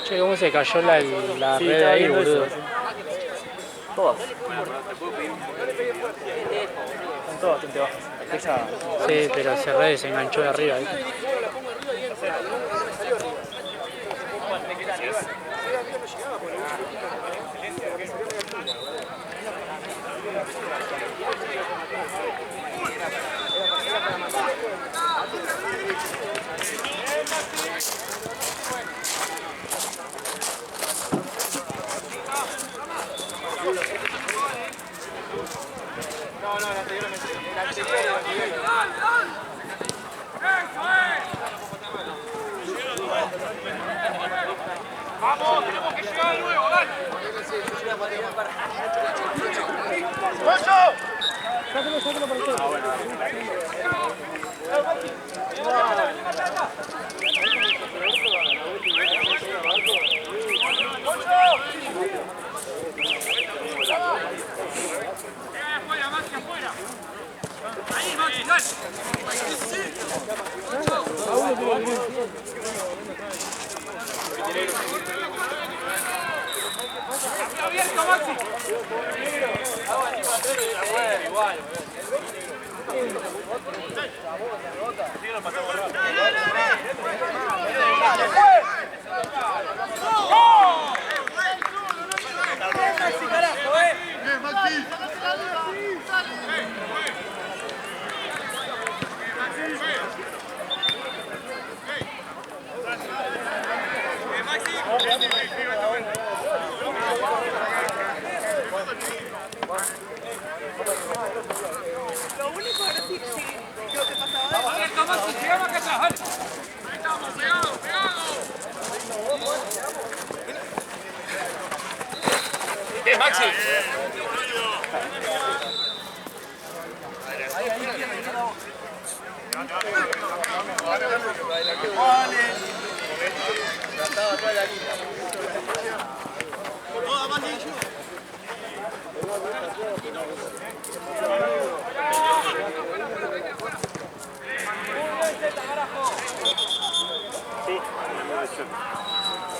Che, ¿cómo se cayó la red ahí, boludo? Todas. Son todas bastante bajas. Sí, pero se desenganchó de arriba. ¿Viste? ¡Vamos! ¡Tenemos que llegar de nuevo! ¡Dale! Sáquelo por el todo. ¡Afuera, Maxi, afuera! ¡Ahí, Maxi, dale! ¡Abierto, Maxi! Igual. Maxi, carajo, ¡Bien, Maxi! Lo único es decir, sí, lo que pasaba. ¡Abierto, Maxi! ¡Llegamos acá atrás! ¡Dale! ¡Ahí estamos! ¡Pegado, pegado! ¿Qué, Maxi?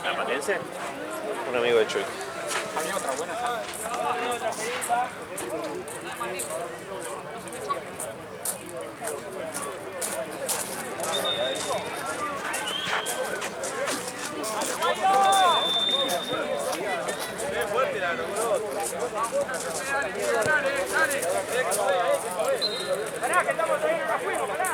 ¿Amatense? Un amigo de Chuy. Había otra buena, ¿sabes? Fuerte la logró. Pará, que estamos ahí en el juego, pará.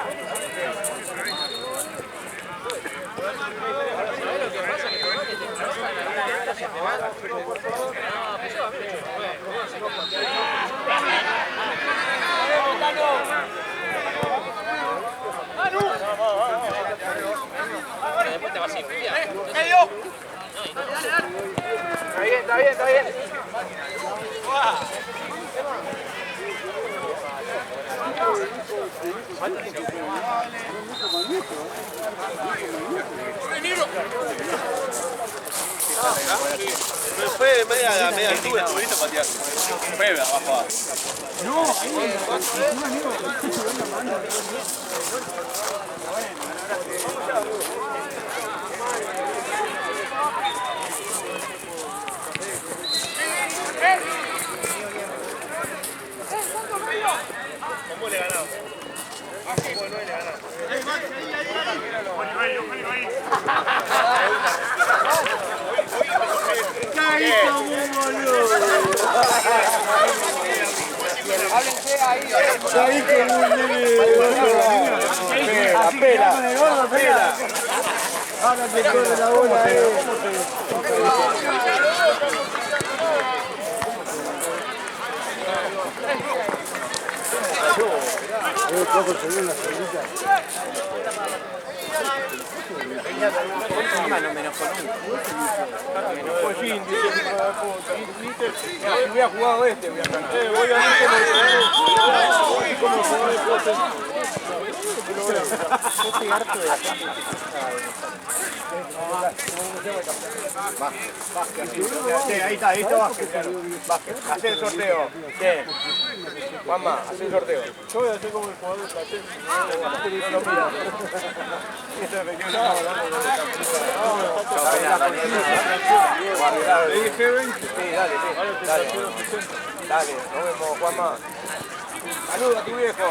¿Sabés lo que pasa? Que por más que te enojan la vida esta se te va. Después te vas a ir. ¡Medio! Está bien. Fue media altura, estuviste pateando. Fue abajo. ¿Cómo le ganamos? ¿Cómo no le ganamos? Háblense ahí. Ahí como un nene. Pela. Ahora te corre la bola, ¿Puedo conseguir una cerveza? Por fin, dice, si hubiera jugado este, voy a ganar. Ahí está, Vázquez. Hacé el sorteo. Juanma, hacé el sorteo. Yo voy a hacer como el jugador de Platense. No lo mira. Le dije 20. Sí, dale. Dale, nos vemos, Juanma. Saluda a tu viejo.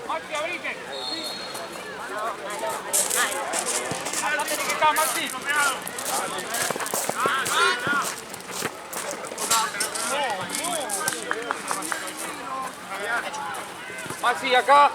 Maxi, abrite. Acá tiene que estar, Maxi. Maxi, acá.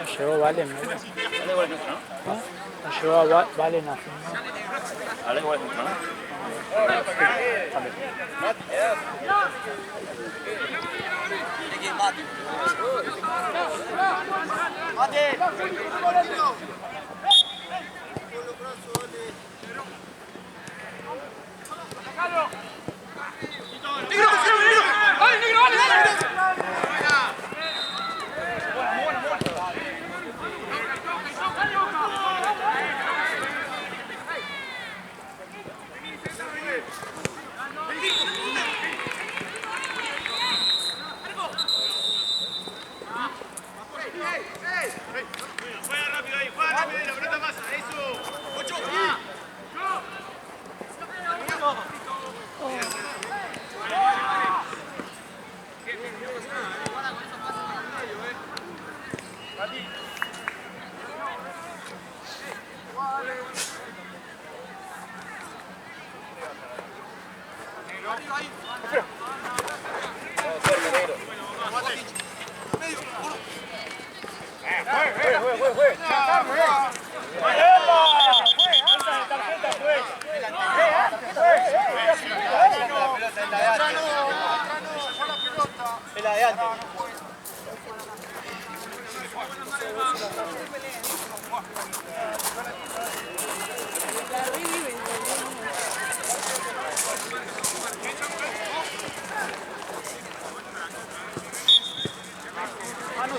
Se llevó Valen, ¿no? Se llevó a Valen a final. ¿Vale igual mucho, no?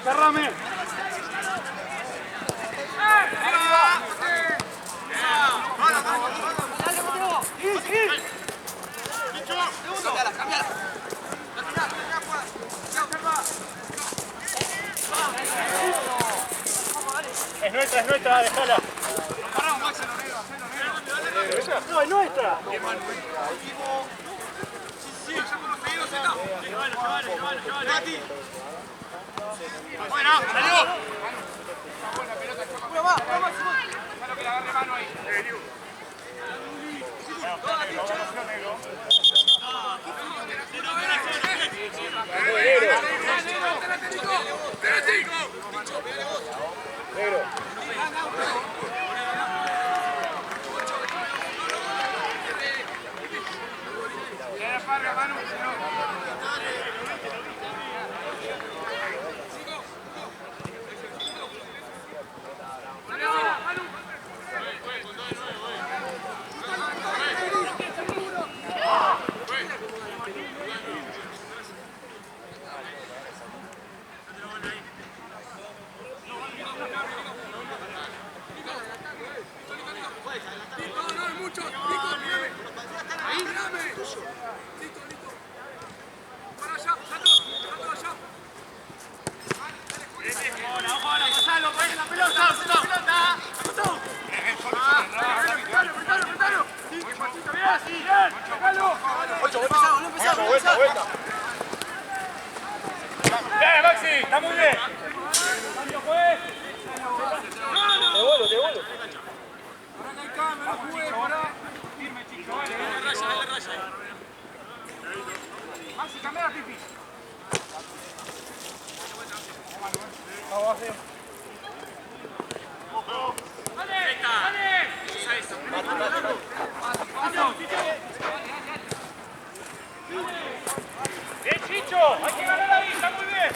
Cerrame. Es nuestra, déjala. No, es nuestra. Bueno, salió. Buena pelota. Vamos. Déjalo que le agarre mano ahí. Para allá, Vuelta, vuelta. ¡Bien, Maxi! ¡Está muy bien! Te vuelvo. Maxi, cambia la pipi. ¡Bien, Chicho! ¡Hay que ganar ahí! ¡Está muy bien!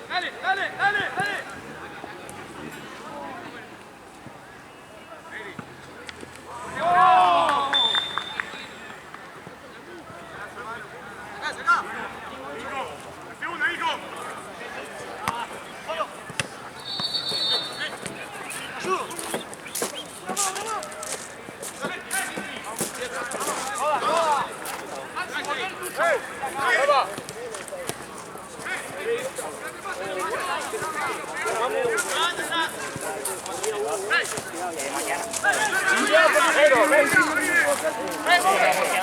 Dale.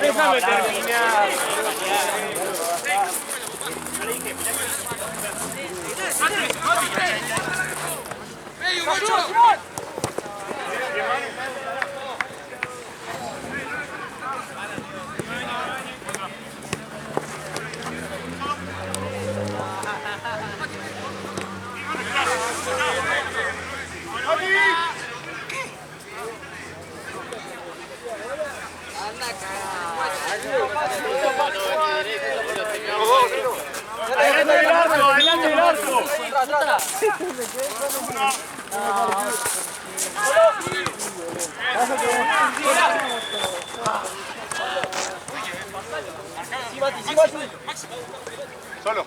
Déjame terminar. ¡Adelante el arco! Solo.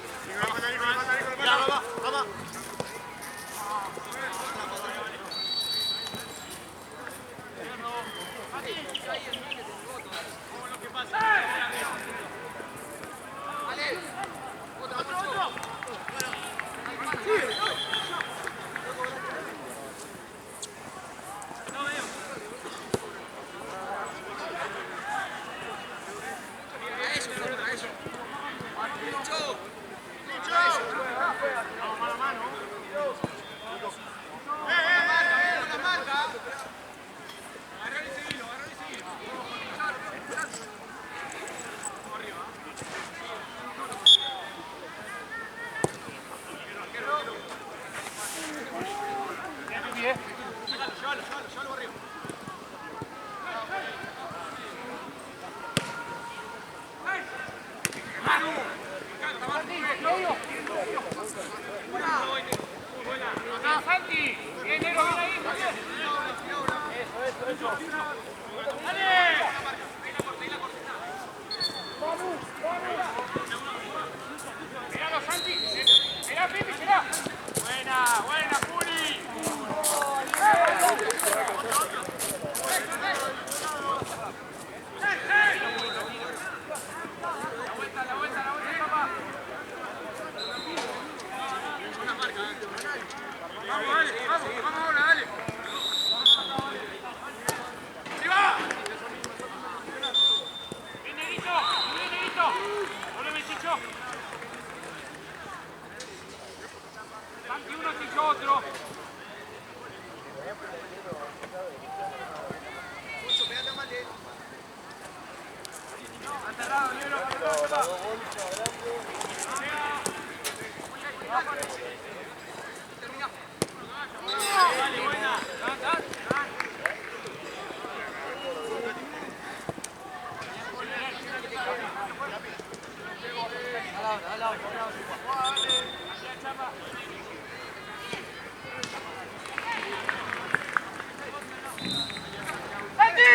Santi, bien negro, bien ahí, Javier. Eso. ¡Dale! Míralo, Santi. Mirá, Pipi, mirá. Buena, Juli. La vuelta, papá. Vamos ahora, dale. ¡Sí va! Bien negrito. Volveme, Chicho. Santi uno, Chicho otro. Aterrado, negro. Dale, buena. Santi!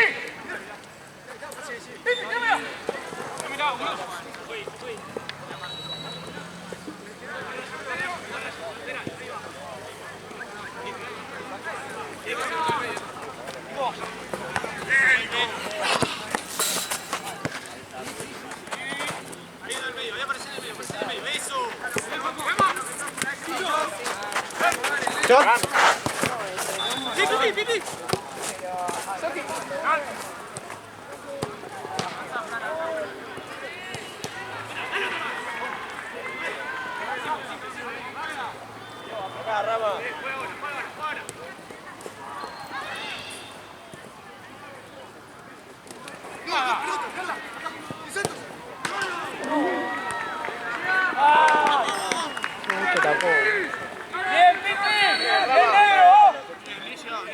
Que tapó. Bien, Pipi. Bien, negro.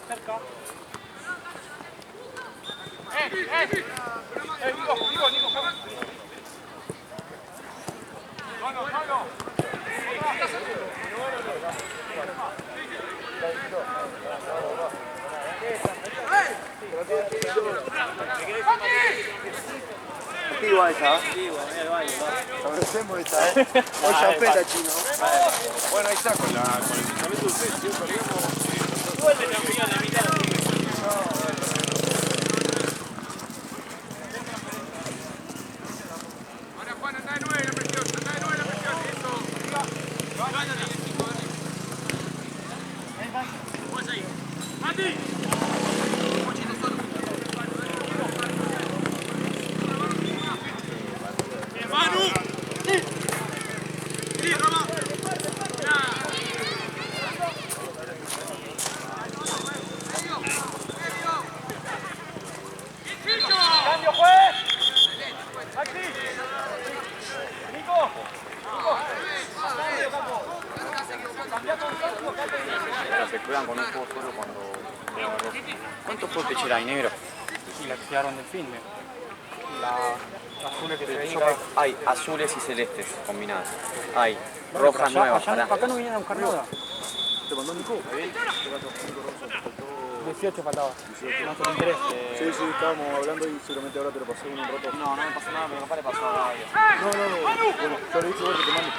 Cerca. Nico, vamos. No. Attiva esa. Conocemos esa, Hoy champeta, chino. Bueno, ahí está con el pensamiento de ustedes. Ahora Juan, anda de 9 la presión, eso. Vas ahí. ¡Mati! ¡Manu! ¡Sí, Rama! Cambio, juez. Maxi. Nico. Se cuidan con un juego solo cuando... ¿Cuántos juegos Pechera hay, negro? Y la tiraron del fin de. La azul que se veía. Hay azules y celestes combinadas. Hay rojas nuevas. Acá no vinieron a buscar nada. ¿Te mandó Nico? 18 faltaba. No te lo interés. Sí, estábamos hablando y seguramente ahora te lo pasé en un rato. No me pasó nada, mi papá le pasó a Gaby. No. Bueno, yo le dije ahora que te mande.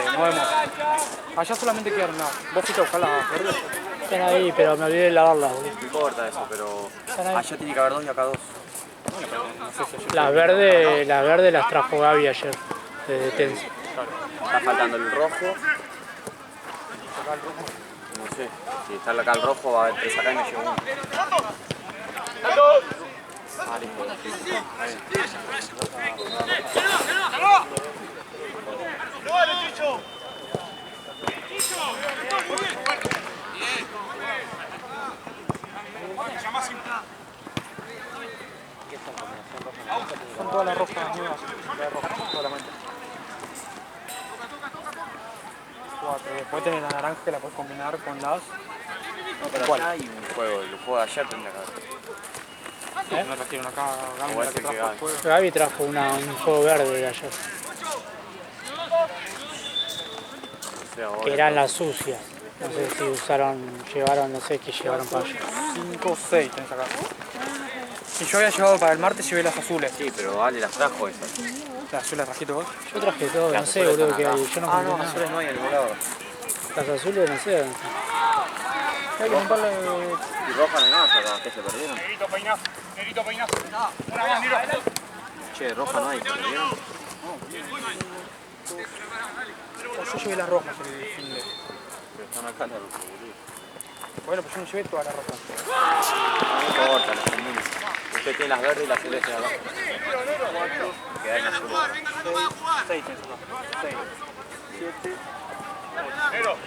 Nos vemos. Allá solamente quedaron nada. Vos fuiste a buscar las verdes. Están ahí, pero me olvidé de lavarlas. No importa eso, pero allá tiene que haber dos y acá dos. Las verdes las trajo Gaby ayer, de Tense. Está faltando el rojo. No sé, si está acá el rojo va a haber tres acá y me llevo uno. Ah, listo. ¡No vale, Chicho! Son todas las rojas nuevas. Solamente. 4. Después tenés la naranja que la puedes combinar con las. No, pero acá hay un juego, el juego de ayer tendría que haber. No trajeron acá, Gaby, O la que ese que trajo el Gaby. juego. Gaby trajo un juego verde de ayer, O sea, ahora que eran las sucias. No sé si llevaron, no sé qué llevaron para allá. 5 o 6 tenés acá. Y yo había llevado para el martes y llevé las azules. sí, pero Ale las trajo esas. Las azules trajiste vos. Yo traje todo, no Las sé, azules boludo, están que acá. hay. Yo no Ah, compré no, nada. azules no hay en el volador. Las azules, no sé. Hay que comprarle. Y roja no hay más acá, ¿qué se perdieron? Negrito peinazo. Una más, Niro. Che, roja no hay, ¿se perdieron? Yo llevé las rojas el fin de. Pero están acá las rojas, boludo. Bueno, pues yo no llevé todas las rojas. No importa, las comunes. Usted tiene las verdes y las celestes acá. Queda en azul. 6 tenés acá. 6. 7. Negro.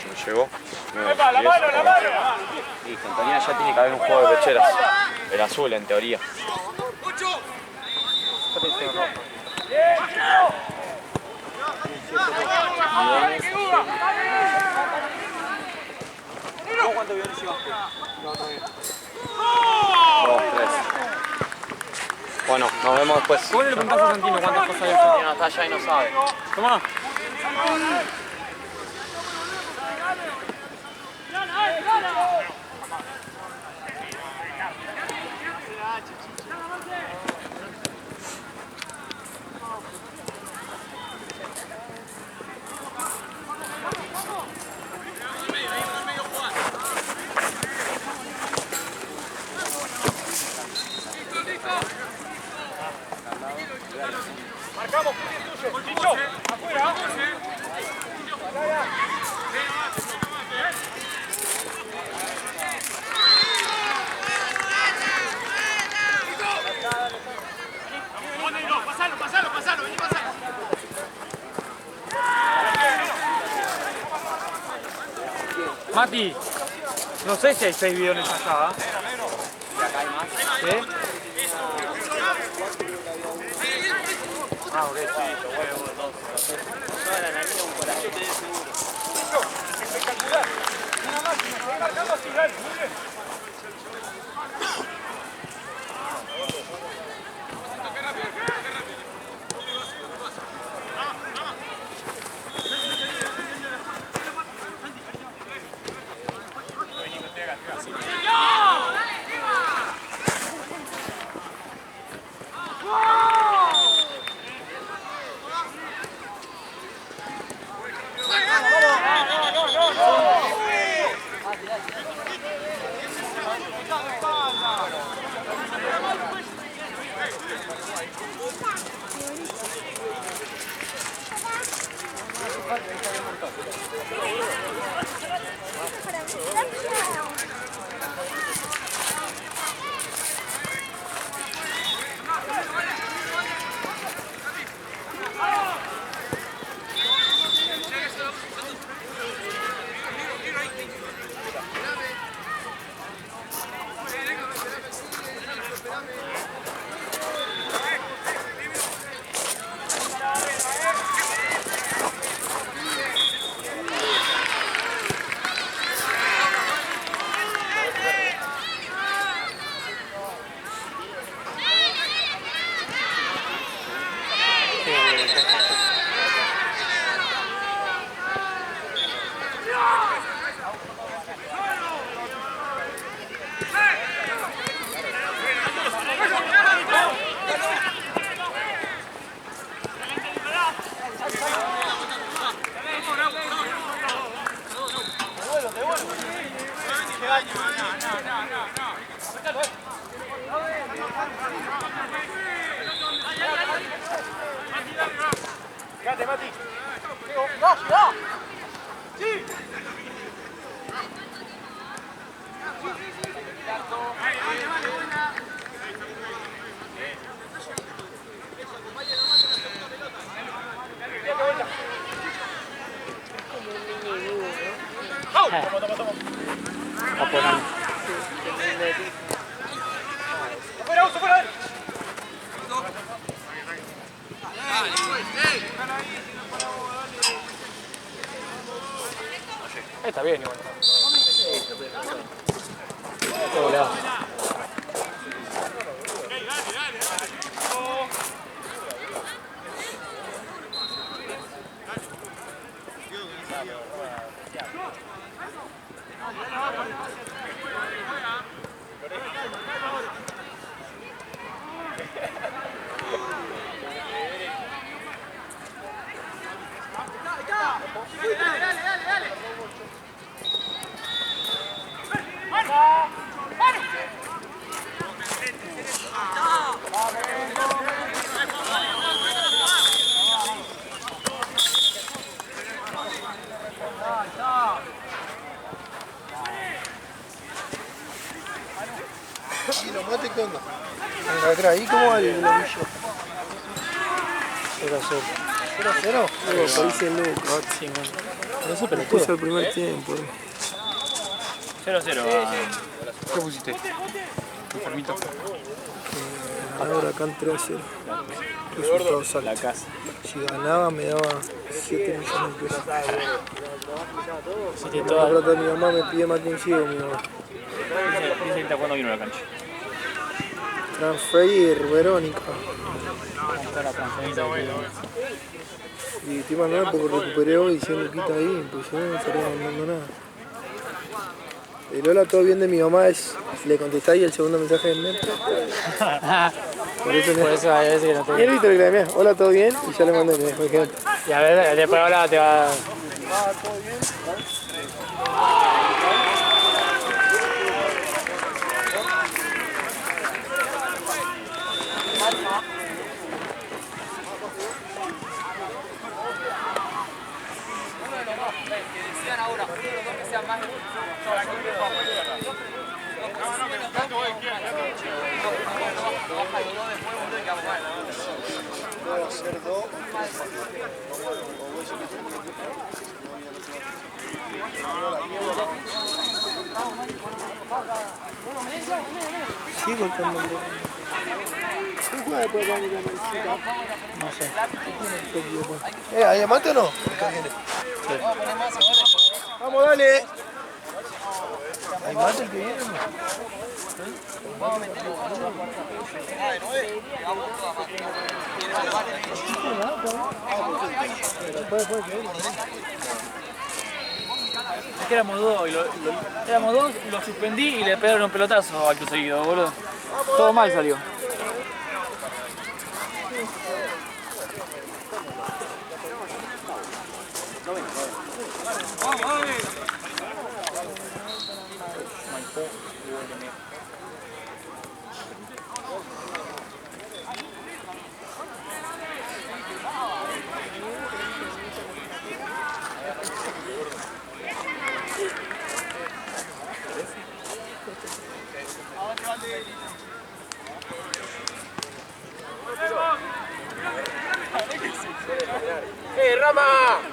¿Me llegó? ¡Epa, la mano! Listo, en teoría ya tiene que haber un juego de pecheras. El azul, en teoría. Yo te hice rojo. ¿Cuánto biones llevaste? No, todavía. 2, 3. Bueno, nos vemos después. ¿Cómo le preguntás a Santino cuántas cosas hay acá? No está allá y no sabe. Tomá. Mati, no sé si hay 6 bidones allá. ¿Sí? Ah, ok. Espectacular. Una máquina, se va marcando así, dale, muy bien. Quédate, Mati. Japonés. Fuera, uso, fuera. Está bien igual. Qué volado. ¿Y los mates qué onda? Acá, ¿y cómo va el globillo? 0-0. 0-0. Parece loco. Sí, bueno. Pero eso pelotudo el primer tiempo. 0-0. ¿Qué pusiste? Enfermito. Ahora acá en 3-0. Resultados altos. La casa. Si ganaba me daba 7 millones de pesos. Hiciste La toda plata de mi mamá me pide más que un ciego, mi mamá. Dice que está jugando vino a la cancha. Transfer Verónica. la transferencia. Y estoy mandando porque recuperé hoy 100 luquitas ahí, pues si no, no estaría mandando nada. El hola, todo bien de mi mamá es, le contestáis el segundo mensaje del mes. Por eso hay veces que no te... Y el Víctor que le envié, hola, todo bien, y ya le mandé, me dijo, quédate. Y a ver, después ahora te va... Puedo hacer dos. O Sí, golpeando el dedo. ¿Quién juega después de la América? No sé. ¿Hay amante o no? Acá viene. Vamos, dale. ¿Hay mate el que viene? Es que éramos dos y lo suspendí y le pegaron un pelotazo acto seguido, boludo. Todo mal salió. Rama!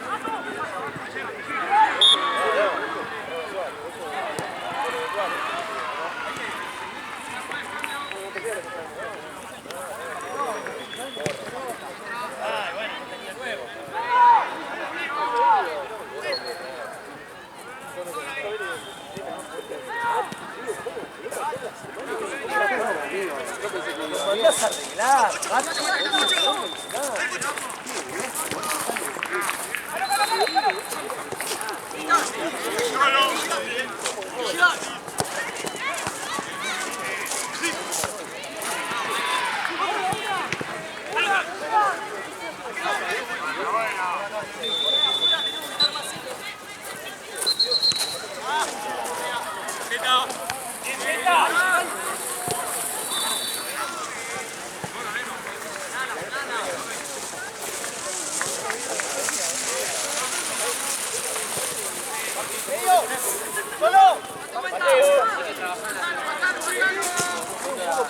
Podrías arreglar,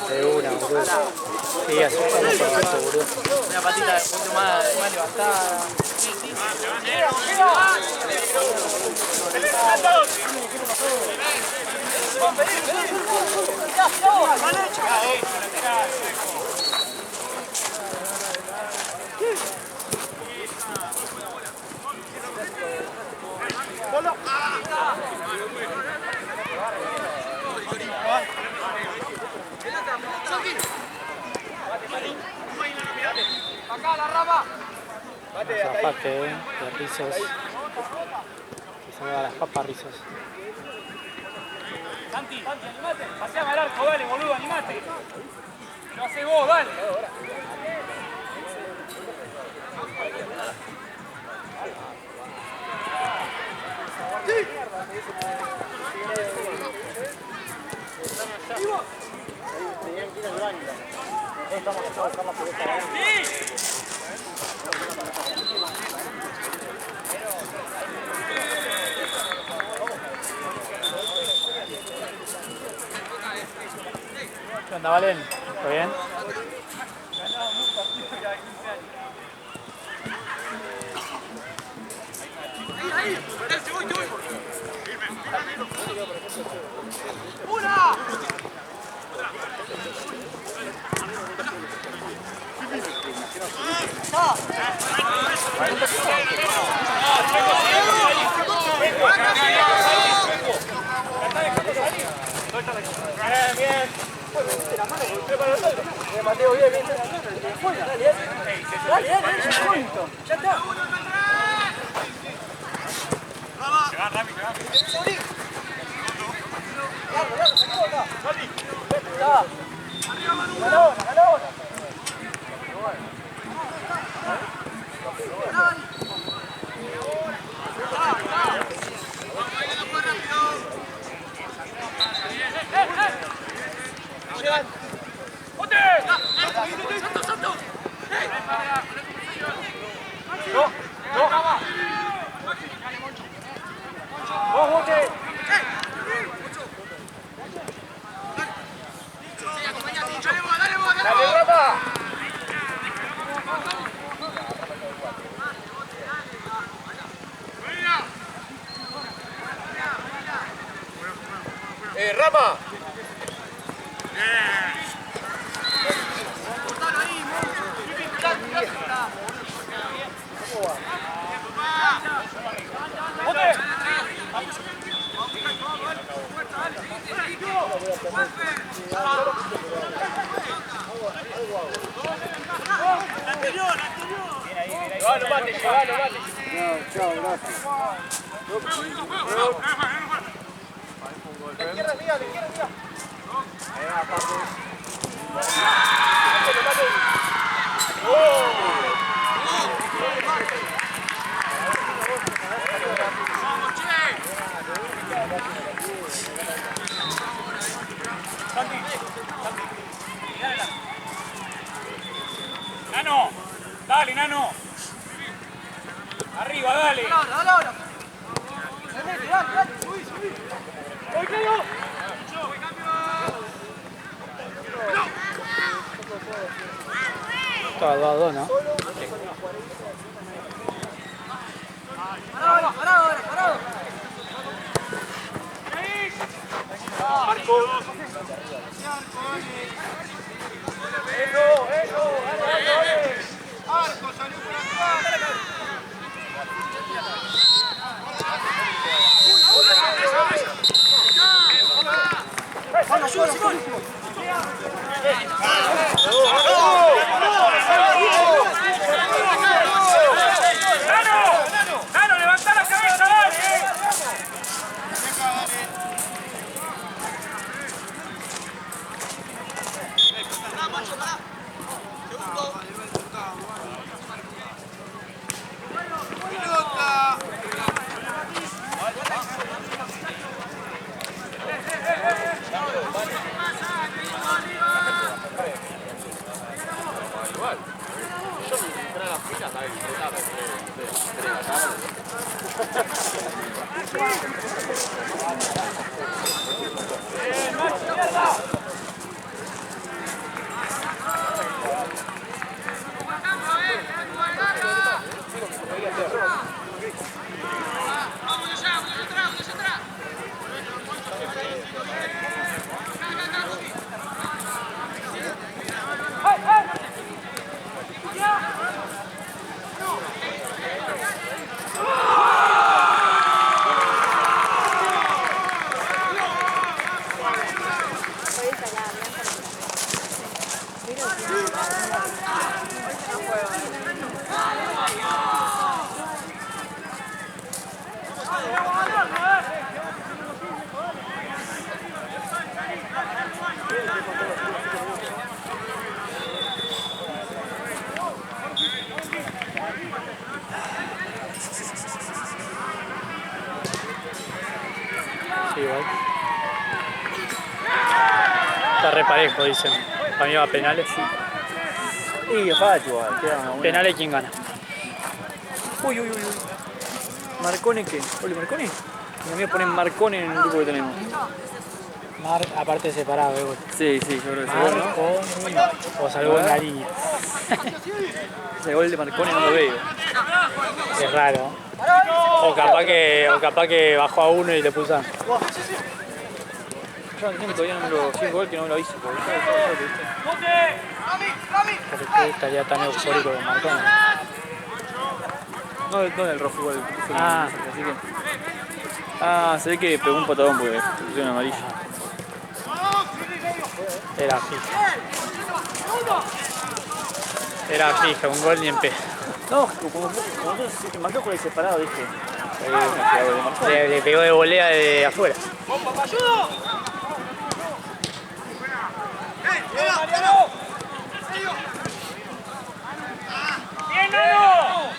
De una, boludo. Sí, asustamos por eso, boludo. una patita de punto más levantada. Zapate, de Rizos. Que se mueva las papas Rizos. Santi, animate. Paseame al arco, dale, boludo, animate. Lo haces vos, dale. ¿Qué onda, Valen? ¿Todo bien? Mateo, bien, bien. Dale, punto. Ya está. Rama. Llevalo, mate, llevalo, mate. Chao, gracias. La izquierda es mía, la izquierda es mía. Nano, dale, Nano. Arriba, dale. Dale ahora. Dale, subí, subí. ¡Voy, Cleo! Todo 2-2, ¿no? Parado, parado, parado. Marco. Eso, dale. Marco, salió por acá. Vamos, Simón, Simón. Nano, levantá la cabeza, dale. Sí, igual. Está re parejo, dicen. Para mí va a penales. Y empate igual, queda una. Penales, ¿quién gana? Uy. ¿Marcone qué? ¿Ole Marcone? Mi amigo ponen Marcone en el grupo que tenemos. Aparte separado, igual. Sí, yo creo que ese gol, ¿no? Marconi. O salvo en la línea. Ese gol de Marcone no lo veo. Es raro. O capaz que bajó a uno y le puso a... Yo entiendo que todavía no me lo... Sí, gol que no me lo hice. Porque usted estaría tan eufórico con Marconi. No del rojo igual. Ah. Así que... se ve que pegó un patadón porque le pusieron amarillo. Era fija. Era fija, un gol ni en pedo. No, como se marcó por el separado, dije. Le pegó de volea de afuera. ¡Bien, Nano!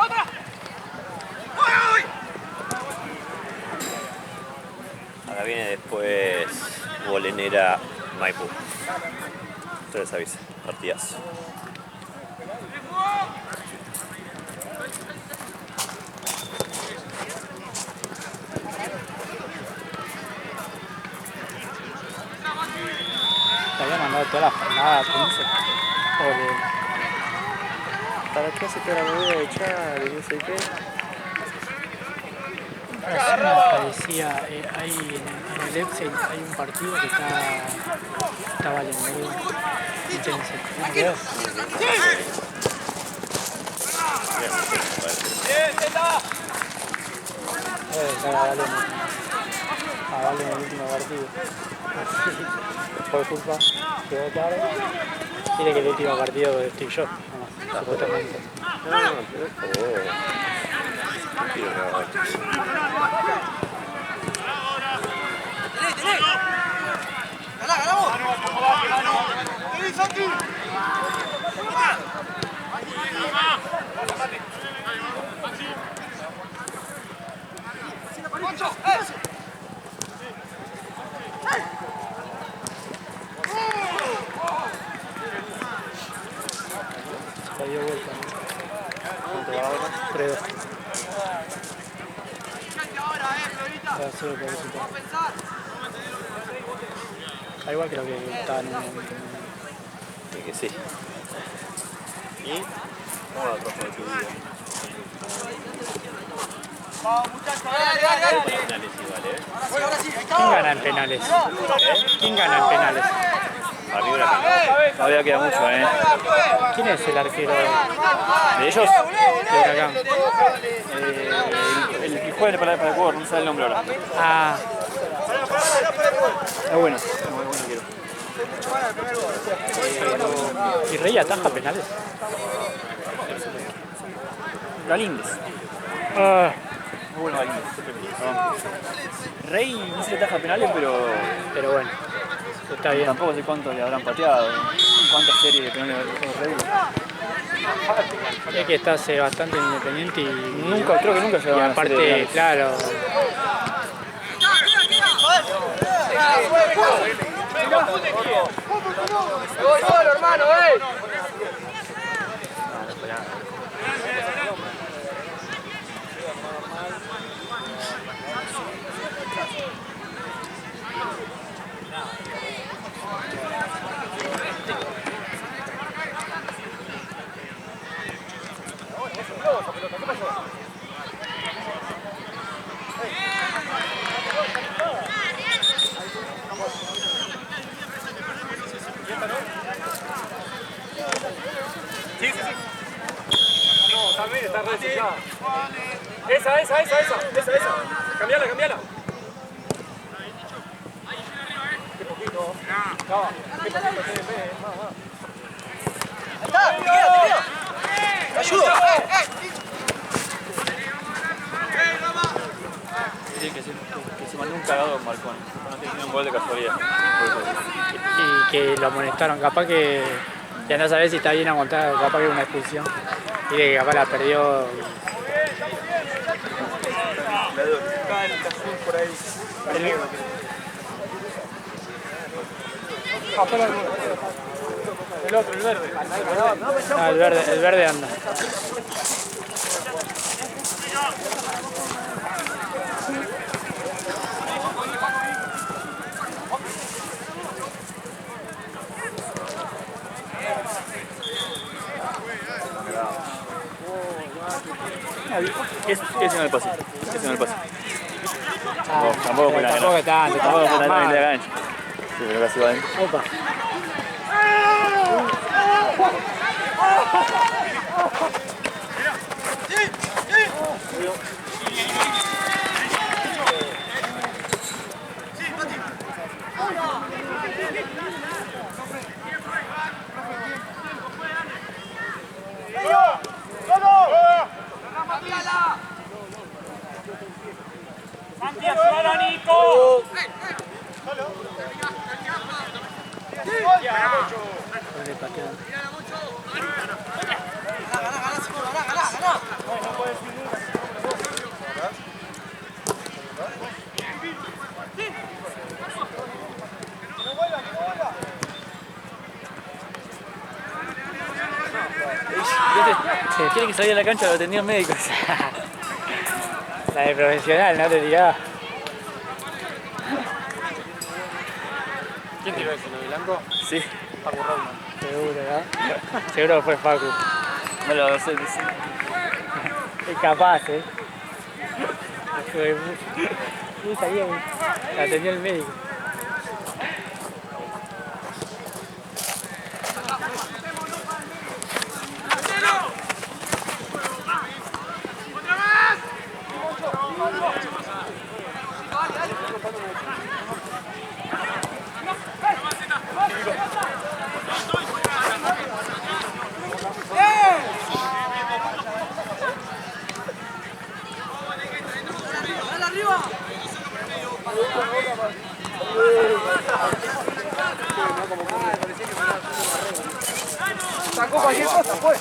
¡Otra! Acá viene después Bolenera Maipú. Esto les avisa, partidazo. Te había mandado toda la jornada, 15. ¿Para qué se te la movida de echar y no sé qué? Recién me parecía, hay en el Excel hay un partido que está valiendo intenso. ¿No quedó? Vale en el último partido. Por culpa, quedó tarde. Tiene que el último partido estoy yo, supuestamente. Se dio vuelta. ¿Cuánto va ahora? 3-2. Da igual, creo que está en un... Y que sí. ¿Y? ¿Cómo va a trabajar tu vida? Penales igual, ¿eh? ¿Quién gana en penales? ¿Quién gana en penales? Para mí una penal. Todavía queda mucho, ¿eh? ¿Quién es el arquero ¿De ellos? de Huracán? El que juega para el Ecuador, no sabe el nombre ahora. Ah, Es bueno. Es muy bueno quiero. ¿y Rey ataja penales? Galíndez. Ah, Muy bueno Galíndez. Rey no se le taja penales, pero bueno, está bien. tampoco sé cuántos le habrán pateado. Cuántas series de penales de Rey. Es que está bastante independiente y Creo que nunca se y va a aparte, claro, ¡Gol, hermano, Está re desechada. Esa. Cambiala. Qué poquito. Qué poquito. ¡Está! ¡Te queda! ¡Te ayudo! Tiene que se mandó un cagado en Marconi. No tiene un gol de casualidad. y que lo amonestaron, capaz que ya no sabés si está bien aguantado, capaz que es una expulsión y que capaz la perdió. Por ahí. El otro, el verde. No, el verde anda. Ese no el pase. Ah, Tampoco fue tampoco la tanto, Tampoco fue mal. la gancha. Sí, pero casi va adentro. Opa. Tiene que salir a la cancha, lo atendían médicos. La de profesional, no te tiraba. ¿Quién tiró ese? ¿Lo de Blanco? Sí. Facu Rockman. Seguro, ¿no? Seguro que fue Facu. No lo sé, no sé. Es capaz, Puta, bien. La atendió el médico. Sacó cualquier cosa, pues.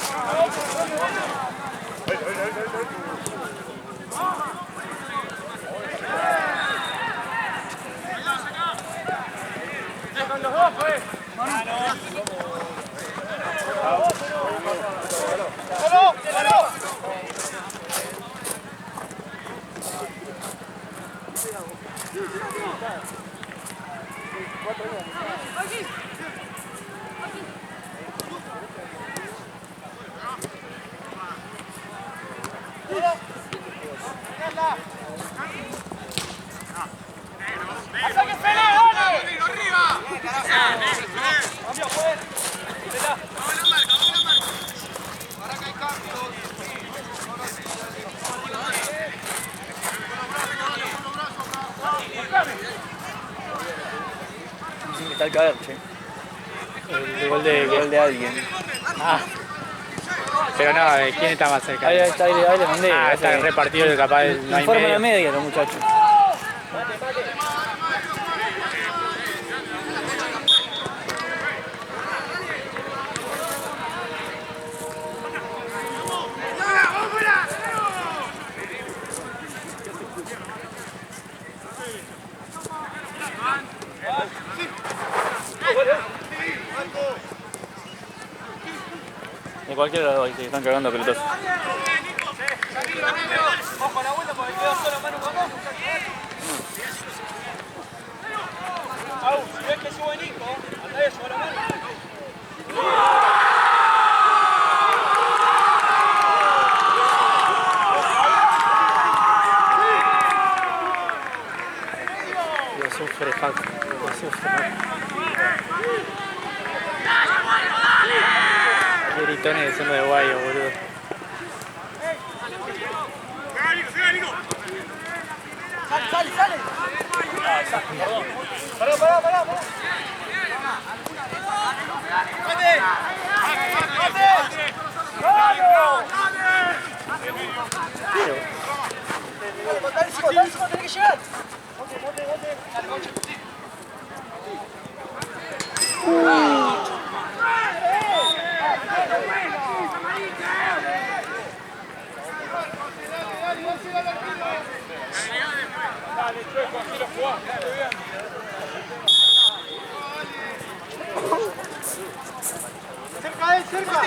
Está al caer, che. El gol de alguien. Ah. Pero no, ¿quién está más cerca? Ahí le mandé. Ah, está repartido capaz. No hay Informe medio. la media los muchachos. De cualquier lado ahí, se están cagando a pelotazos. Ojo a la vuelta porque quedó solo mano con mano. Si ves que sube Nico, andá y sube la mano. Lo sufre Facu. Lo sufre. Qué gritones son los de Guayo, boludo. Sale. Pará. Dale, tenés que llegar. Cerca.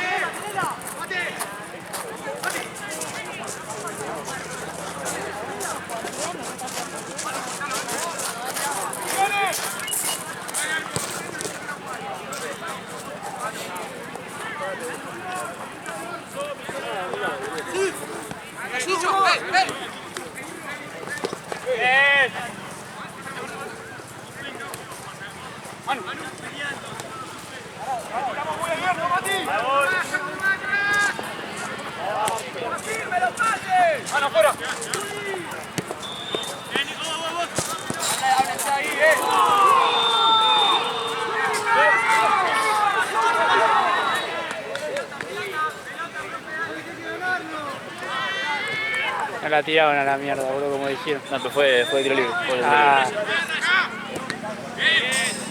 No la tiraron a la mierda, boludo, como dijeron. No, pero fue de tiro libre. Ah,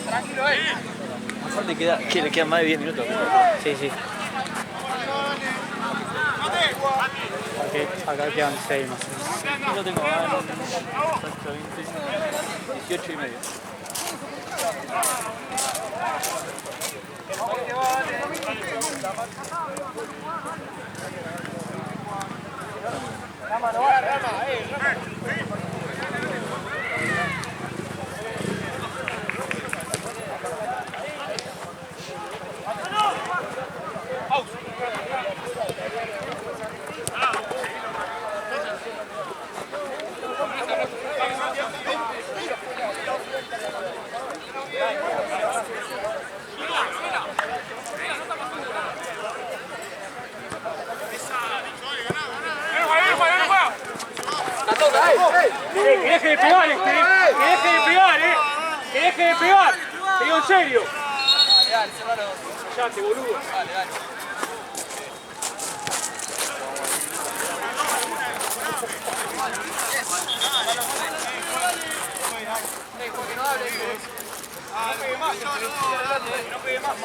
Tranquilo, Aparte que le quedan más de 10 minutos. sí. Acá quedan 6 más o menos. Yo tengo 18 y medio. Que deje de pegar que deje de pegar, que deje de pegar. Te digo en serio. Callate, boludo. No pegue más, no pegue más.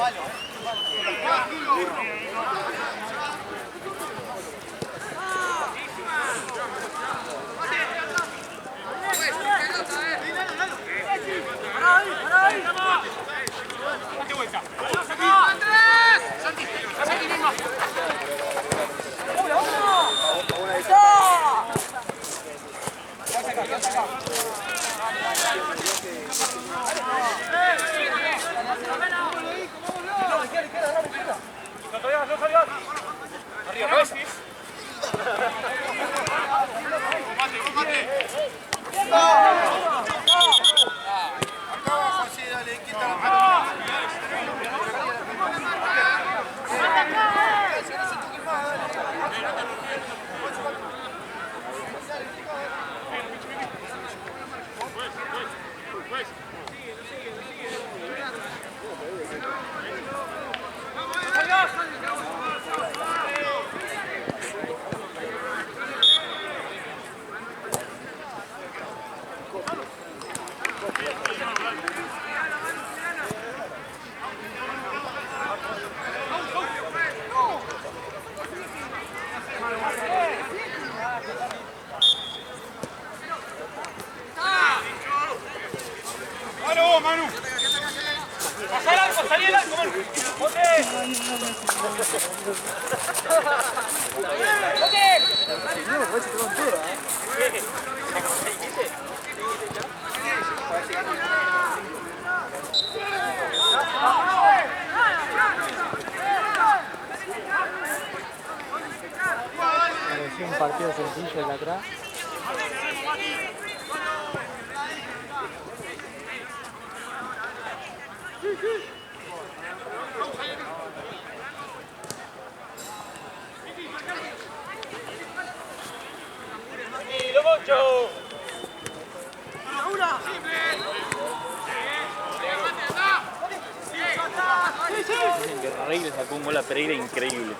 Date vuelta. Arriba, cabeza. Manu. Pasar algo, salí el arco, Manu. Parecía un partido sencillo el de atrás. Dicen que Rey le sacó un gol a Pereira increíble.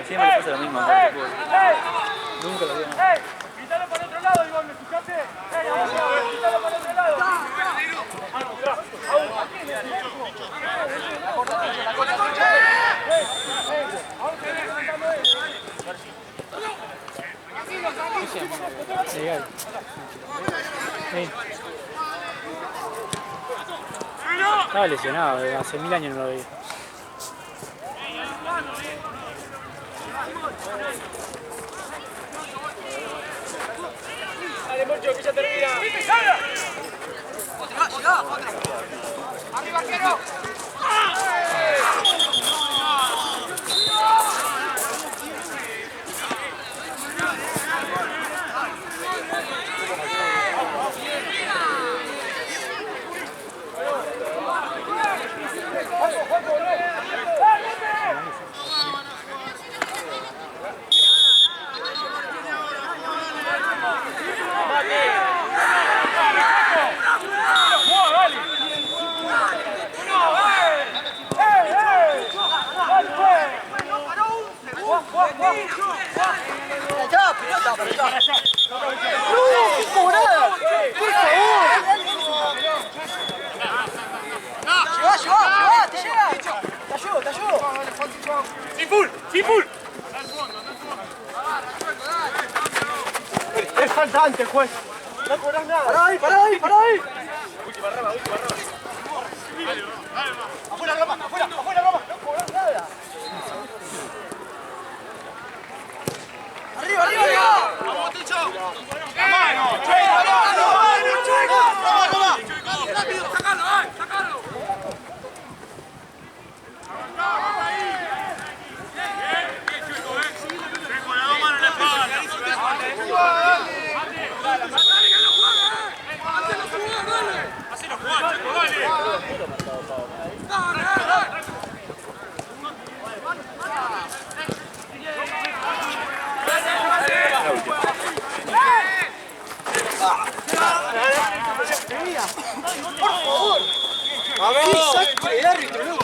Siempre le pasa lo mismo. Nunca lo vieron. Quítalo para otro lado, Iván, ¿me escuchaste? Quítalo para otro lado. Estaba lesionado, hace 1000 años no lo veía. Dale, Moncho, que ya termina. ¡Arriba, arquero! falta antes, juez. No cobrás nada. ¡Pará ahí, pará ahí, pará ahí! Última rama, última rama. Afuera, Roma, afuera, afuera, Roma. No cobras nada. ¡Arriba, arriba, arriba! ¡Vamos, Ticho! ¡La mano! ¡La mano! ¡Roma! ¡Rápido, sacalo, sacalo! Con la dos manos en la espalda. Hacelo jugar, chico, dale. ¡Vamos! ¡Sí, saque el árbitro, no!